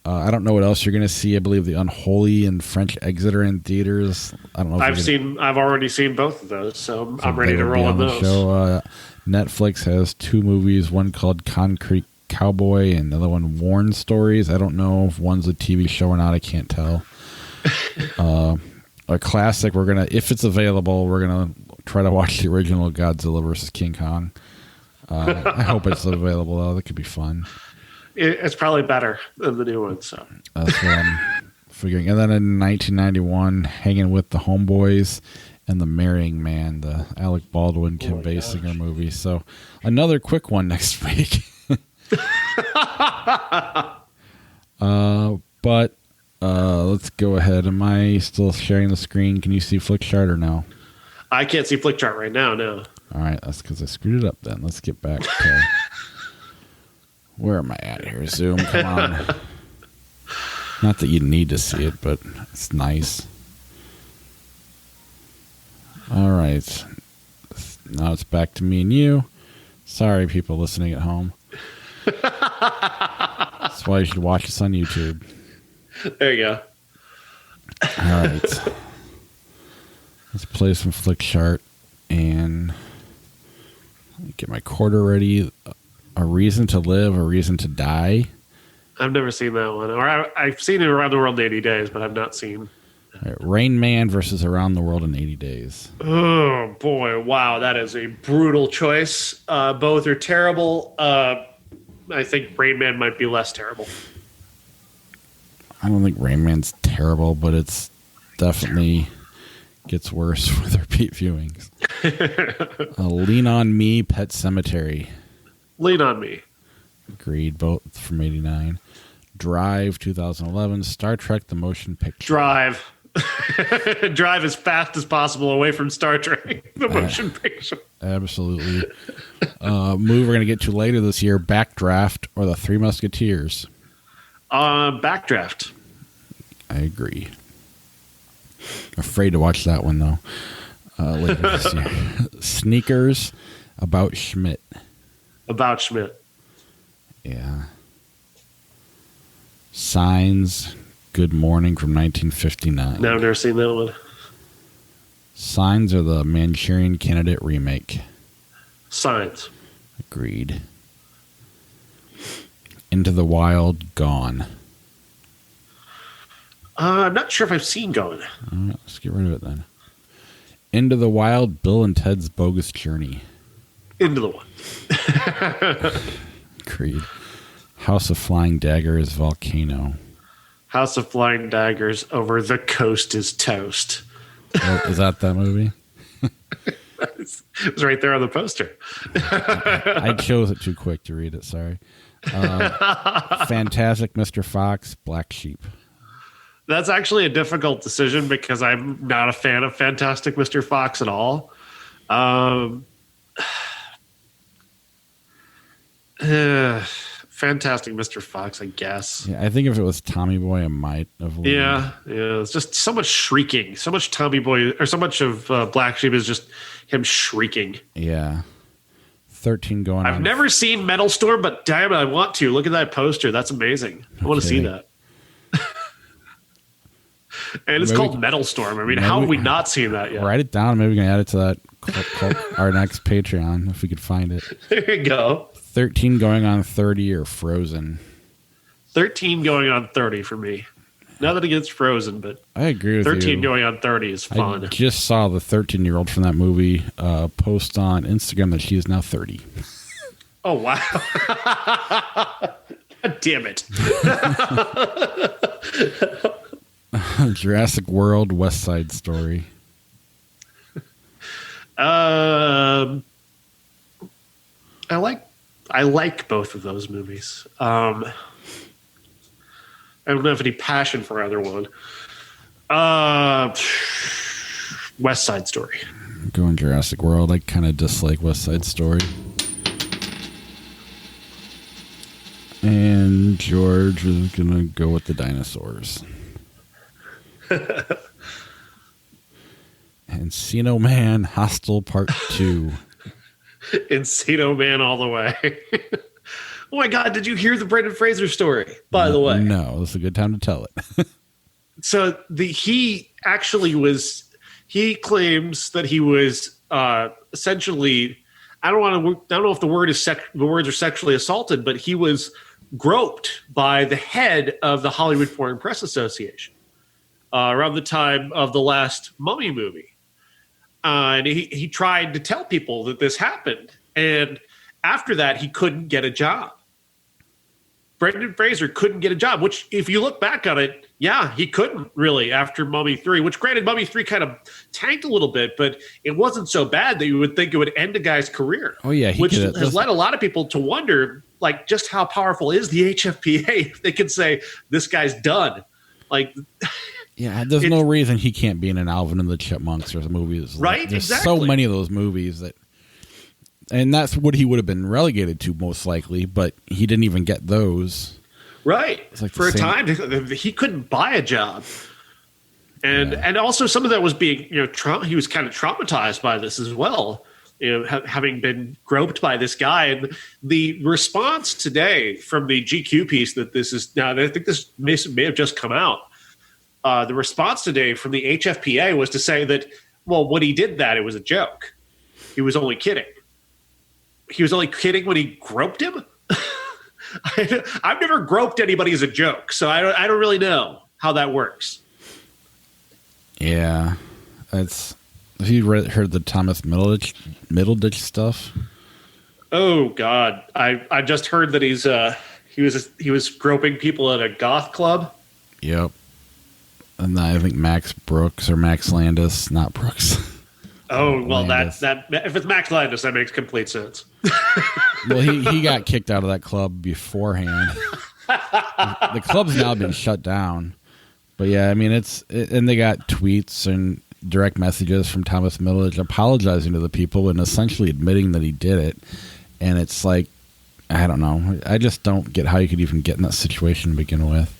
I don't know what else you're going to see. I believe The Unholy and French Exit are in theaters. I don't know. I've already seen both of those, so I'm ready to roll on those. Show. Netflix has 2 movies. One called Concrete Cowboy and the other one Warren Stories. I don't know if one's a TV show or not. I can't tell. A classic. If it's available, we're gonna try to watch the original Godzilla versus King Kong. I hope it's available though. That could be fun. It's probably better than the new one. So that's what I'm figuring. And then in 1991, Hanging with the Homeboys and The Marrying Man, the Alec Baldwin, Kim Basinger movie. So another quick one next week. But let's go ahead. Am I still sharing the screen? Can you see Flickchart or no? I can't see Flickchart right now. No. All right, that's because I screwed it up. Then let's get back to where am I at here? Zoom, come on. Not that you need to see it, but it's nice. All right, now it's back to me and you. Sorry, people listening at home. That's why you should watch us on YouTube. There you go. All right. Let's play some Flickchart and get my quarter ready. A Reason to Live, A Reason to Die. I've never seen that one. Or I've seen it Around the World in 80 Days, but I've not seen. All right, Rain Man versus Around the World in 80 Days. Oh, boy. Wow, that is a brutal choice. Both are terrible. I think Rain Man might be less terrible. I don't think Rain Man's terrible, but it's definitely gets worse with repeat viewings. Lean on Me, Pet Sematary. Lean on Me. Agreed, both from 89. Drive, 2011. Star Trek, The Motion Picture. Drive. Drive as fast as possible away from Star Trek, the motion picture. Absolutely. Movie we're going to get to later this year, Backdraft or The Three Musketeers. Backdraft. I agree. Afraid to watch that one, though. Later this year. Sneakers, About Schmidt. About Schmidt. Yeah. Signs, Good Morning from 1959. No, I've never seen that one. Signs or the Manchurian Candidate remake? Signs. Agreed. Into the Wild, Gone. I'm not sure if I've seen Gone. All right, let's get rid of it then. Into the Wild, Bill and Ted's Bogus Journey. Into the Wild. Agreed. House of Flying Daggers, Volcano. House of Flying Daggers, Over the Coast is Toast. Oh, is that movie? It was right there on the poster. I chose it too quick to read it, sorry. Fantastic Mr. Fox, Black Sheep. That's actually a difficult decision because I'm not a fan of Fantastic Mr. Fox at all. Fantastic Mr. Fox, I guess. Yeah, I think if it was Tommy Boy, I might have. Yeah. It's just so much shrieking, so much Tommy Boy, or so much of Black Sheep is just him shrieking. Yeah. 13 going on. I've never seen Metal Storm, but damn it, I want to. Look at that poster. That's amazing. I want to see that. And it's called Metal Storm. I mean, how have we not seen that yet? Write it down. Maybe we can add it to that our next Patreon if we could find it. There you go. 13 going on 30 or Frozen. 13 going on 30 for me. Nothing against Frozen, but I agree with 13 you. going on 30 is fun. I just saw the 13-year-old from that movie post on Instagram that she is now 30. Oh, wow. God damn it. Jurassic World, West Side Story. I like both of those movies. I don't have any passion for either one. West Side Story. I'm going Jurassic World. I kind of dislike West Side Story. And George is going to go with the dinosaurs. Encino Man, Hostel Part 2. Encino Man all the way. Oh my God, did you hear the Brendan Fraser story, by the way? No, this is a good time to tell it. So he claims that he was essentially, I don't know if the words are sexually assaulted, but he was groped by the head of the Hollywood Foreign Press Association around the time of the last Mummy movie. And he tried to tell people that this happened. And after that, he couldn't get a job. Brendan Fraser couldn't get a job, which if you look back on it, yeah, he couldn't really after Mummy 3, which granted Mummy 3 kind of tanked a little bit, but it wasn't so bad that you would think it would end a guy's career. Oh, yeah. Which has led a lot of people to wonder, like, just how powerful is the HFPA if they can say, this guy's done. Like... Yeah, there's no reason he can't be in an Alvin and the Chipmunks or movies. Right, there's exactly. so many of those movies that... And that's what he would have been relegated to, most likely, but he didn't even get those. Right. Like for a time, he couldn't buy a job. And also some of that was being, he was kind of traumatized by this as well, having been groped by this guy. And the response today from the GQ piece that this is now, I think this may have just come out. The response today from the HFPA was to say that, well, when he did that, it was a joke. He was only kidding. He was only kidding when he groped him? I've never groped anybody as a joke, so I don't really know how that works. Yeah. Have you heard the Thomas Middleditch stuff? Oh, God. I just heard that he was groping people at a goth club. Yep. And I think Max Landis, not Brooks. Oh, well, that if it's Max Landis, that makes complete sense. Well, he got kicked out of that club beforehand. The club's now been shut down. But yeah, I mean, and they got tweets and direct messages from Thomas Middleditch apologizing to the people and essentially admitting that he did it. And it's like, I don't know. I just don't get how you could even get in that situation to begin with.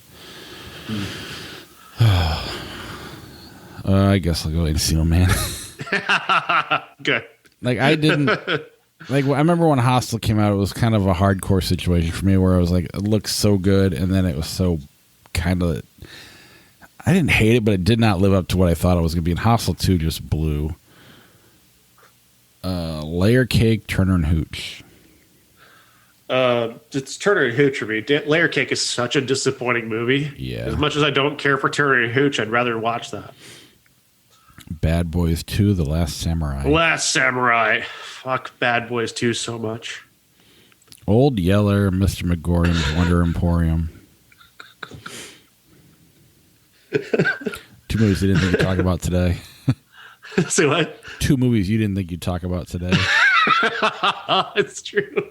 I guess I'll go Encino Man. Good. Like I remember when Hostel came out, it was kind of a hardcore situation for me where I was like, it looks so good, and then it was so kind of, I didn't hate it, but it did not live up to what I thought it was going to be. And Hostel 2 just blew. Layer Cake, Turner and Hooch. It's Turner and Hooch for me. Layer Cake is such a disappointing movie. Yeah. As much as I don't care for Turner and Hooch, I'd rather watch that. Bad Boys 2, The Last Samurai. Last Samurai. Fuck Bad Boys 2 so much. Old Yeller, Mr. Megorium's Wonder Emporium. 2 movies you didn't think you'd talk about today. Say what? 2 movies you didn't think you'd talk about today. It's true.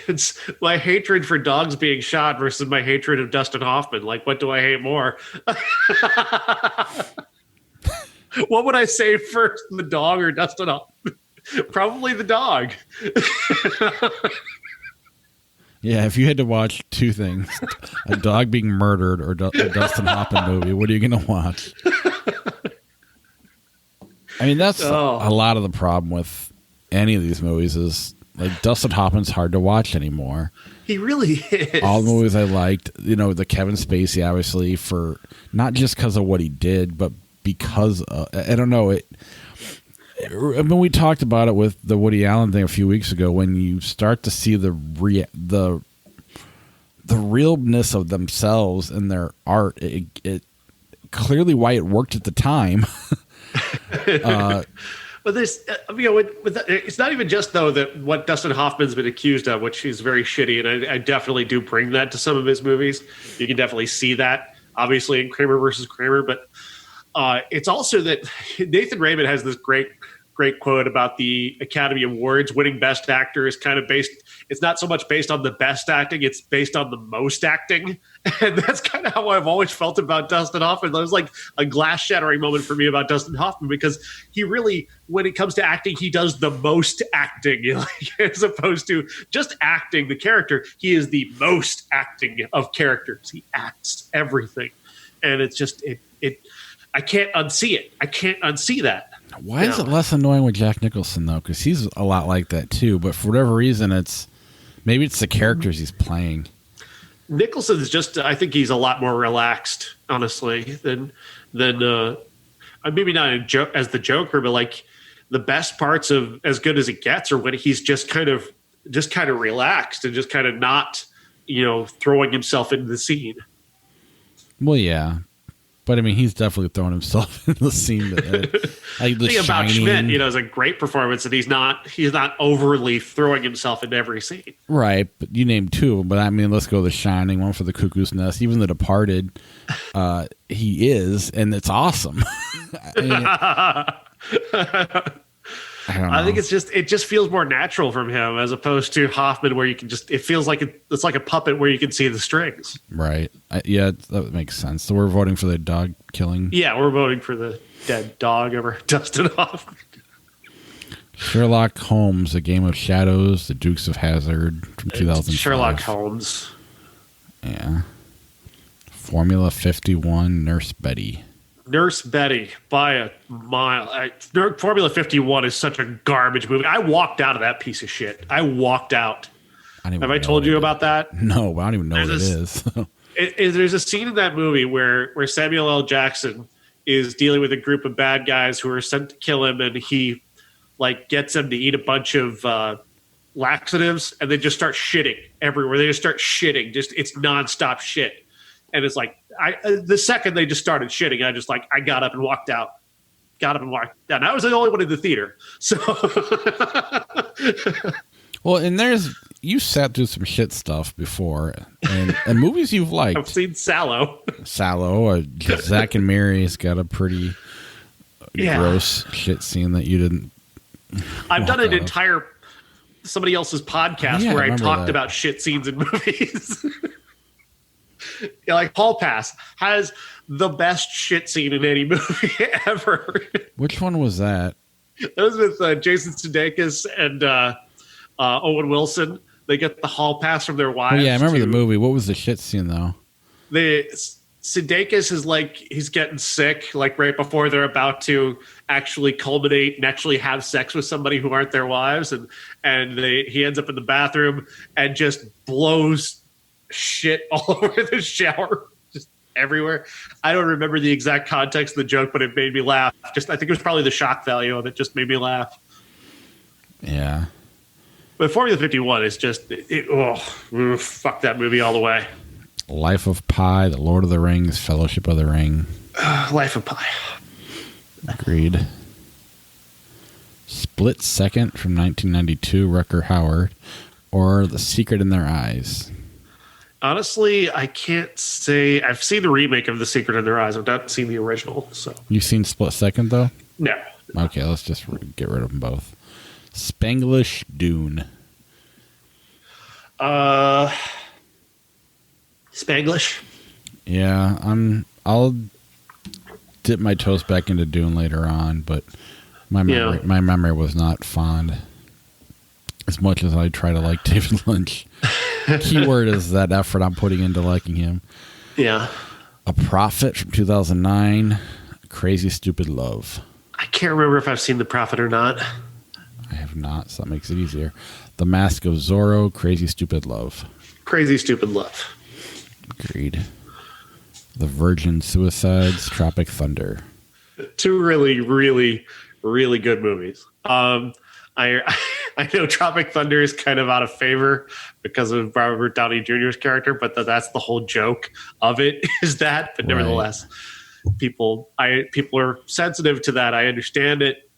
It's my hatred for dogs being shot versus my hatred of Dustin Hoffman. Like, what do I hate more? What would I say first, the dog or Dustin Hoffman? Probably the dog. Yeah, if you had to watch 2 things, a dog being murdered or a Dustin Hoffman movie, what are you going to watch? I mean, that's a lot of the problem with any of these movies is, like, Dustin Hoffman's hard to watch anymore. He really is. All the movies I liked, the Kevin Spacey, obviously, for not just because of what he did, but because I don't know it. I mean, we talked about it with the Woody Allen thing a few weeks ago. When you start to see the realness of themselves and their art, it clearly why it worked at the time. But there's, it's not even just though that what Dustin Hoffman's been accused of, which is very shitty, and I definitely do bring that to some of his movies. You can definitely see that, obviously, in Kramer versus Kramer, but it's also that Nathan Raymond has this great quote about the Academy Awards. Winning Best Actor is kind of based, it's not so much based on the best acting, it's based on the most acting. And that's kind of how I've always felt about Dustin Hoffman. That was like a glass shattering moment for me about Dustin Hoffman, because he really, when it comes to acting, he does the most acting, as opposed to just acting the character. He is the most acting of characters. He acts everything. And it's just, I can't unsee it. I can't unsee that. Why is it less annoying with Jack Nicholson, though? Because he's a lot like that, too. But for whatever reason, maybe it's the characters he's playing. Nicholson's just, I think he's a lot more relaxed, honestly, than maybe not as the Joker, but like the best parts of As Good as It Gets are when he's just kind of relaxed and just kind of not, throwing himself into the scene. Well, yeah. But I mean, he's definitely thrown himself in the scene. Like the thing about Schmidt, is a great performance, and he's not overly throwing himself into every scene. Right, but you named 2. But I mean, let's go The Shining, one for The Cuckoo's Nest, even The Departed. He is, and it's awesome. I think it just feels more natural from him as opposed to Hoffman, where you can it feels like it's like a puppet where you can see the strings. Right. Yeah, that makes sense. So we're voting for the dog killing. Yeah, we're voting for the dead dog over Dustin Hoffman. Sherlock Holmes, A Game of Shadows, The Dukes of Hazzard from 2005. Sherlock Holmes. Yeah. Formula 51, Nurse Betty. Nurse Betty by a mile. Formula 51 is such a garbage movie. I walked out of that piece of shit. I walked out. Have I told you about that? No, I don't even know what it is. There's a scene in that movie where Samuel L. Jackson is dealing with a group of bad guys who are sent to kill him, and he gets them to eat a bunch of laxatives, and they just start shitting everywhere. They just start shitting. It's nonstop shit. And it's like, the second they just started shitting, I got up and walked out. And I was the only one in the theater. So, well, and you sat through some shit stuff before, and movies you've liked. I've seen Sallow. Zack and Mary's got a pretty gross shit scene that you didn't. I've done an entire somebody else's podcast where I talked about shit scenes in movies. Like Hall Pass has the best shit scene in any movie ever. Which one was that? That was with Jason Sudeikis and Owen Wilson. They get the Hall Pass from their wives. Oh, yeah, I remember the movie. What was the shit scene, though? Sudeikis is he's getting sick, right before they're about to actually culminate and actually have sex with somebody who aren't their wives. And he ends up in the bathroom and just blows shit all over the shower, just everywhere. I don't remember the exact context of the joke, but it made me laugh. I think it was probably the shock value of it just made me laugh. Yeah. But Formula 51 is just, fuck that movie all the way. Life of Pi, The Lord of the Rings, Fellowship of the Ring. Life of Pi. Agreed. Split Second from 1992, Rucker Howard, or The Secret in Their Eyes. Honestly, I can't say. I've seen the remake of The Secret in Their Eyes. I've not seen the original. So You've seen Split Second, though? No. Okay, let's just get rid of them both. Spanglish Dune. Spanglish? Yeah, I'll dip my toes back into Dune later on, but my memory was not fond. As much as I try to like David Lynch. Keyword is that effort I'm putting into liking him. Yeah. A Prophet from 2009. Crazy Stupid Love. I can't remember if I've seen The Prophet or not. I have not, so that makes it easier. The Mask of Zorro. Crazy Stupid Love. Crazy Stupid Love. Agreed. The Virgin Suicides. Tropic Thunder. Two really, really, really good movies. I know Tropic Thunder is kind of out of favor because of Robert Downey Jr.'s character, but that's the whole joke of it is that. But nevertheless, people are sensitive to that. I understand it.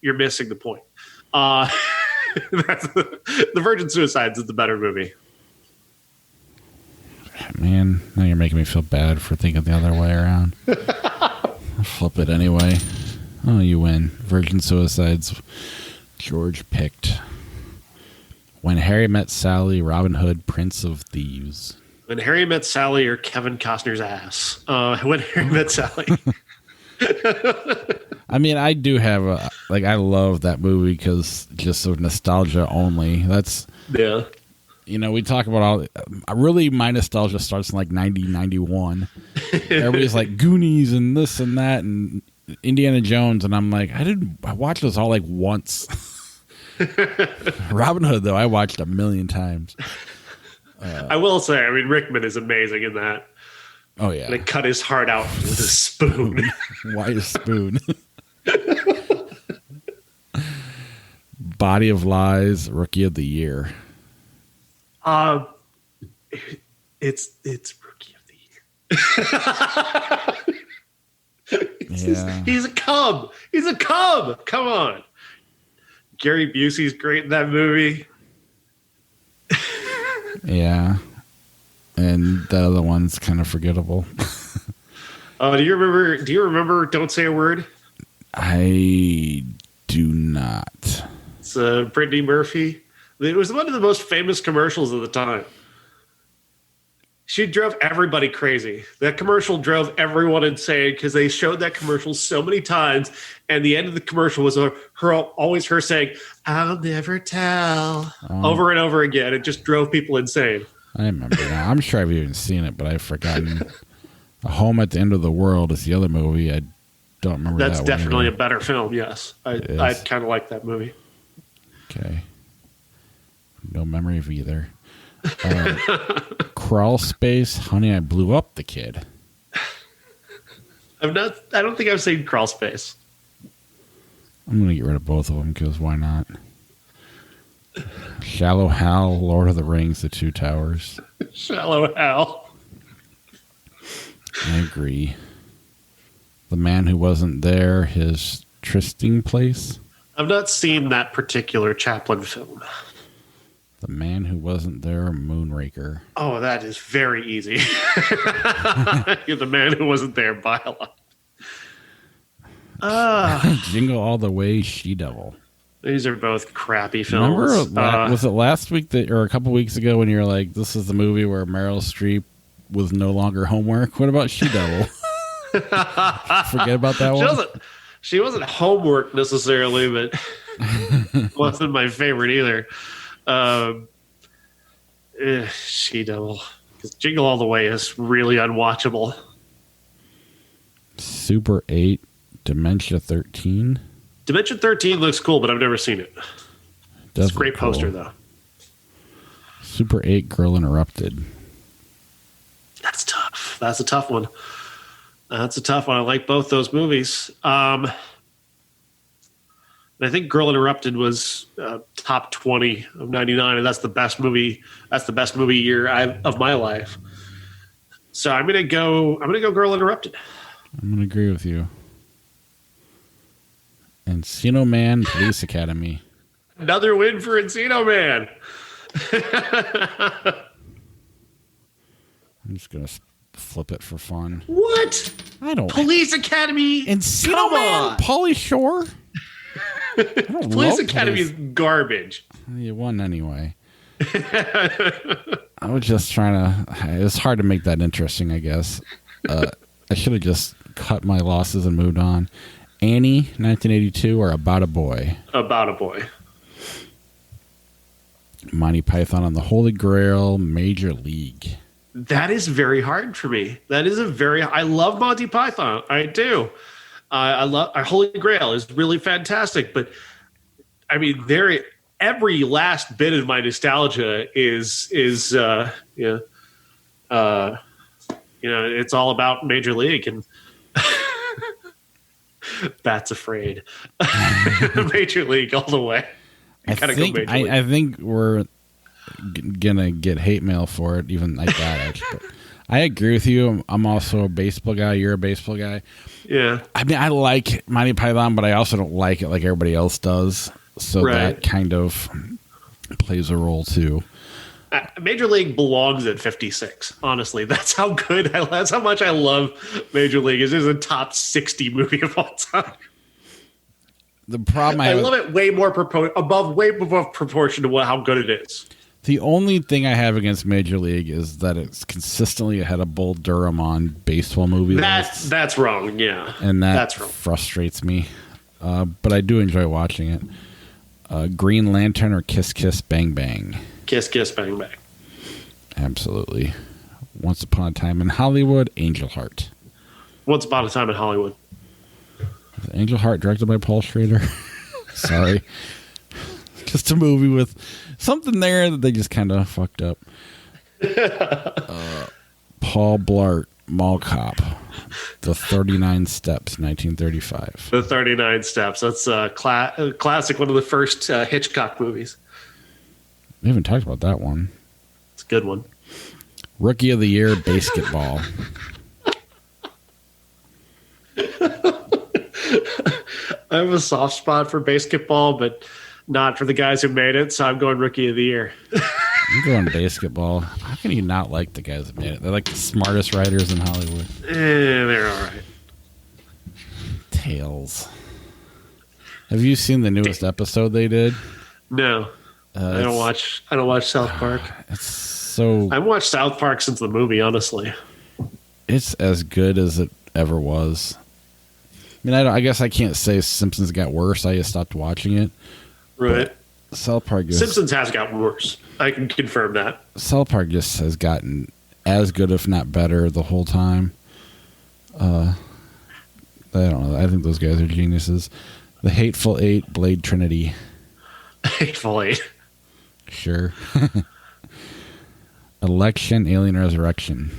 You're missing the point. The Virgin Suicides is the better movie. Man, now you're making me feel bad for thinking the other way around. I'll flip it anyway. Oh, you win. Virgin Suicides. George picked. When Harry Met Sally, Robin Hood, Prince of Thieves. When Harry Met Sally or Kevin Costner's ass. When Harry Met Sally. I mean, I do have I love that movie because just of nostalgia only. That's, yeah. You know, we talk about really my nostalgia starts in like 90, 91. Everybody's like Goonies and this and that and Indiana Jones. And I'm like, I watched those all like once. Robin Hood, though, I watched a million times. I will say, I mean, Rickman is amazing in that. Oh, yeah. They cut his heart out with a spoon. Why a spoon? Body of Lies, Rookie of the Year. It's Rookie of the Year. He's a cub. He's a cub. Come on. Gary Busey's great in that movie. Yeah. And the other one's kind of forgettable. Do you remember Don't Say a Word? I do not. It's Brittany Murphy. It was one of the most famous commercials of the time. She drove everybody crazy. That commercial drove everyone insane because they showed that commercial so many times, and the end of the commercial was always her saying, "I'll never tell," over and over again. It just drove people insane. I remember now. I'm sure I've even seen it, but I've forgotten. A Home at the End of the World is the other movie. I don't remember that one. That's definitely a better film, yes. I kind of like that movie. Okay. No memory of either. Crawl Space, Honey, I Blew Up the Kid. I don't think I've seen Crawl Space. I'm going to get rid of both of them because why not? Shallow Hal, Lord of the Rings, The Two Towers. Shallow Hal. I agree. The Man Who Wasn't There, His Trysting Place. I've not seen that particular Chaplin film. The Man Who Wasn't There, Moonraker. Oh, that is very easy. You're The Man Who Wasn't There by a lot. Jingle All the Way, She-Devil. These are both crappy films. Remember, was it last week or a couple weeks ago when you were like, this is the movie where Meryl Streep was no longer homework? What about She-Devil? Forget about that one? She wasn't homework necessarily, but wasn't my favorite either. She-Devil. Because Jingle All the Way is really unwatchable. Super 8, Dementia 13. Dimension 13 looks cool, but I've never seen it. It's a great poster, cool. though. Super 8, Girl Interrupted. That's tough. That's a tough one. That's a tough one. I like both those movies. And I think Girl Interrupted was top 20 of 99, and that's the best movie. That's the best movie year of my life. So I'm gonna go Girl Interrupted. I'm gonna agree with you. Encino Man, Police Academy. Another win for Encino Man. I'm just gonna flip it for fun. What? I don't. Police Academy. Encino Man, Pauly Shore. Police Academy is garbage. You won anyway. I was just trying to. It's hard to make that interesting, I guess. I should have just cut my losses and moved on. Annie, 1982, or About a Boy? About a Boy. Monty Python and the Holy Grail, Major League. That is very hard for me. I love Monty Python. I do. I love Holy Grail is really fantastic, but I mean, every last bit of my nostalgia is it's all about Major League and Bat's Afraid. Major League all the way. I think we're gonna get hate mail for it, even like that. Actually, but I agree with you. I'm also a baseball guy. You're a baseball guy. Yeah. I mean, I like Monty Python, but I also don't like it like everybody else does. So that kind of plays a role too. Major League belongs at 56. Honestly, that's how good. That's how much I love Major League. It is a top 60 movie of all time. The problem I love it way above proportion to how good it is. The only thing I have against Major League is that it's consistently ahead of Bull Durham on baseball movies. That's wrong, yeah. And that's wrong. Frustrates me. But I do enjoy watching it. Green Lantern or Kiss Kiss Bang Bang? Kiss Kiss Bang Bang. Absolutely. Once Upon a Time in Hollywood, Angel Heart. Once Upon a Time in Hollywood. Angel Heart, directed by Paul Schrader. Sorry. Just a movie with something there that they just kind of fucked up. Paul Blart, Mall Cop, The 39 Steps, 1935. The 39 Steps. That's a classic, one of the first Hitchcock movies. We haven't talked about that one. It's a good one. Rookie of the Year, Basketball. I have a soft spot for basketball, but not for the guys who made it, so I'm going Rookie of the Year. I'm going basketball. How can you not like the guys that made it? They're like the smartest writers in Hollywood. They're all right. Tails. Have you seen the newest episode they did? No. I don't watch South Park. It's so... I've watched South Park since the movie, honestly. It's as good as it ever was. I mean, I guess I can't say Simpsons got worse. I just stopped watching it. Right. But South Park... Simpsons has gotten worse. I can confirm that. South Park just has gotten as good, if not better, the whole time. I don't know. I think those guys are geniuses. The Hateful Eight, Blade Trinity. Hateful Eight. Sure. Election, Alien Resurrection.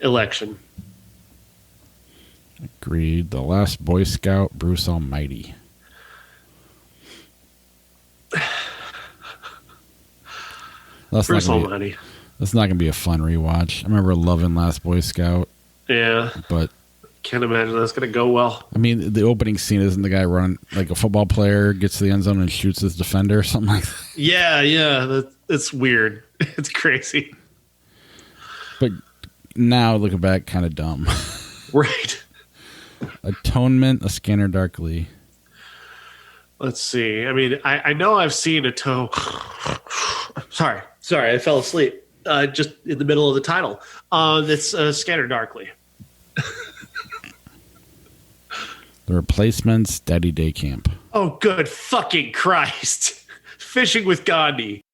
Election. Agreed. The Last Boy Scout, Bruce Almighty. Bruce Almighty. That's not going to be a fun rewatch. I remember loving Last Boy Scout. Yeah. But can't imagine that's going to go well. I mean, the opening scene isn't the guy running like a football player gets to the end zone and shoots his defender or something like that. Yeah. It's weird. It's crazy. But now, looking back, kind of dumb. Right. Atonement, A Scanner Darkly. Let's see. I mean, I know I've seen Sorry, I fell asleep just in the middle of the title. It's Scanner Darkly. The Replacements, Daddy Day Camp. Oh, good fucking Christ. Fishing with Gandhi.